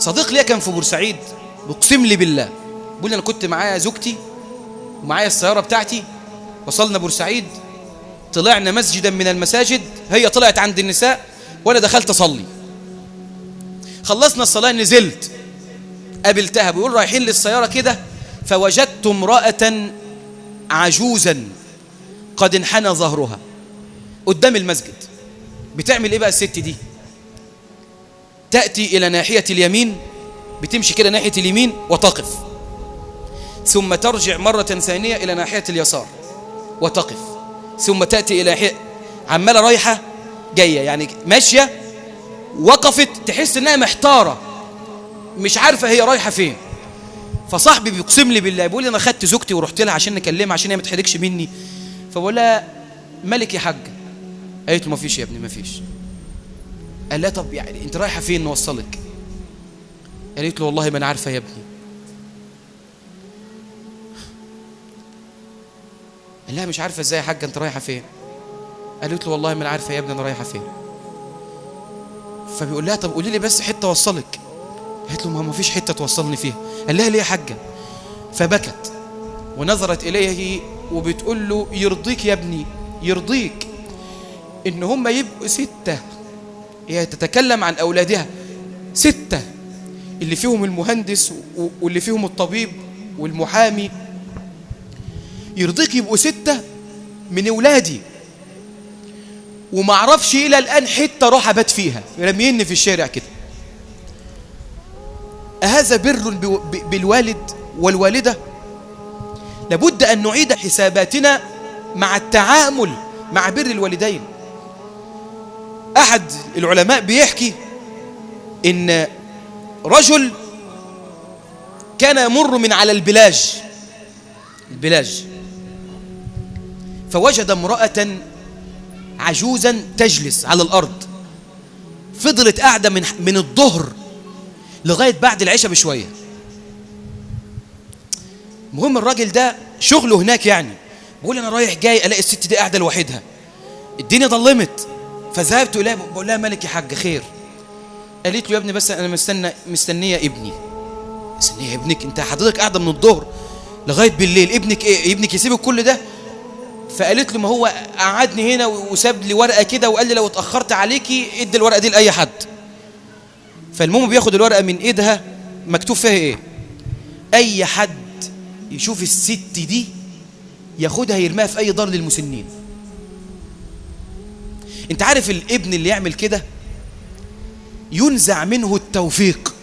صديق ليا كان في بورسعيد، بقسم لي بالله، بقول لي أنا كنت معايا زوجتي ومعايا السيارة بتاعتي، وصلنا بورسعيد، طلعنا مسجدا من المساجد، هي طلعت عند النساء وأنا دخلت أصلي. خلصنا الصلاة نزلت قابلتها، بيقول رايحين للسيارة كده، فوجدت امرأة عجوزا قد انحنى ظهرها قدام المسجد. بتعمل ايه بقى الست دي؟ تأتي إلى ناحية اليمين، بتمشي كده ناحية اليمين وتقف، ثم ترجع مرة ثانية إلى ناحية اليسار وتقف، ثم تأتي إلى ناحية، عمالة رايحة جاية، يعني ماشية، وقفت تحس إنها محتارة مش عارفة هي رايحة فين. فصاحبي بيقسم لي بالله، بيقول لي أنا خدت زوجتي ورحت لها عشان نكلمها عشان هي ما تحرجش مني، فبقول لها مالك يا حاجة؟ قالت له ما فيش يا ابني ما فيش. قال لها طب يعني انت رايحة فين نوصلك؟ قالت له والله ما انا عارفة يا ابني. قال لها مش عارفة ازاي يا حاجة انت رايحة فين؟ قالت له والله ما انا عارفة يا ابني انا رايحة فين. فبيقول لها طب قولي لي بس حتة اوصلك. قالت له ما فيش حتة توصلني فيها. قال لها ليه يا حاجة؟ فبكت ونظرت اليه وبتقول له يرضيك يا ابني، يرضيك ان هم يبقوا 6، هي تتكلم عن اولادها 6، اللي فيهم المهندس واللي فيهم الطبيب والمحامي، يرضيك يبقوا 6 من اولادي وما اعرفش الى الان حته اروح ابات فيها، رميني في الشارع كده. أهذا بر بالوالد والوالده؟ لابد ان نعيد حساباتنا مع التعامل مع بر الوالدين. احد العلماء بيحكي ان رجل كان يمر من على البلاج فوجد امرأة عجوزا تجلس على الأرض، فضلت قاعدة من الظهر لغاية بعد العشاء بشوية. المهم الراجل ده شغله هناك، يعني بقول أنا رايح جاي ألاقي الست دي قاعدة لوحدها، الدنيا ضلمت، فذهبت إليها بقول لها مالك يا حاج خير؟ قالت له يا ابني بس أنا مستنية ابني. مستنية ابنك؟ أنت حضرتك قاعدة من الظهر لغاية بالليل، ابنك إيه؟ ابنك يسيبك كل ده؟ فقالت له ما هو قعدني هنا وساب لي ورقة كده وقال لي لو اتأخرت عليكي ادي الورقة دي لأي حد. فالمهم بياخد الورقة من ايدها، مكتوب فيها ايه؟ اي حد يشوف الست دي ياخدها يرميها في اي دار للمسنين. انت عارف الابن اللي يعمل كده ينزع منه التوفيق،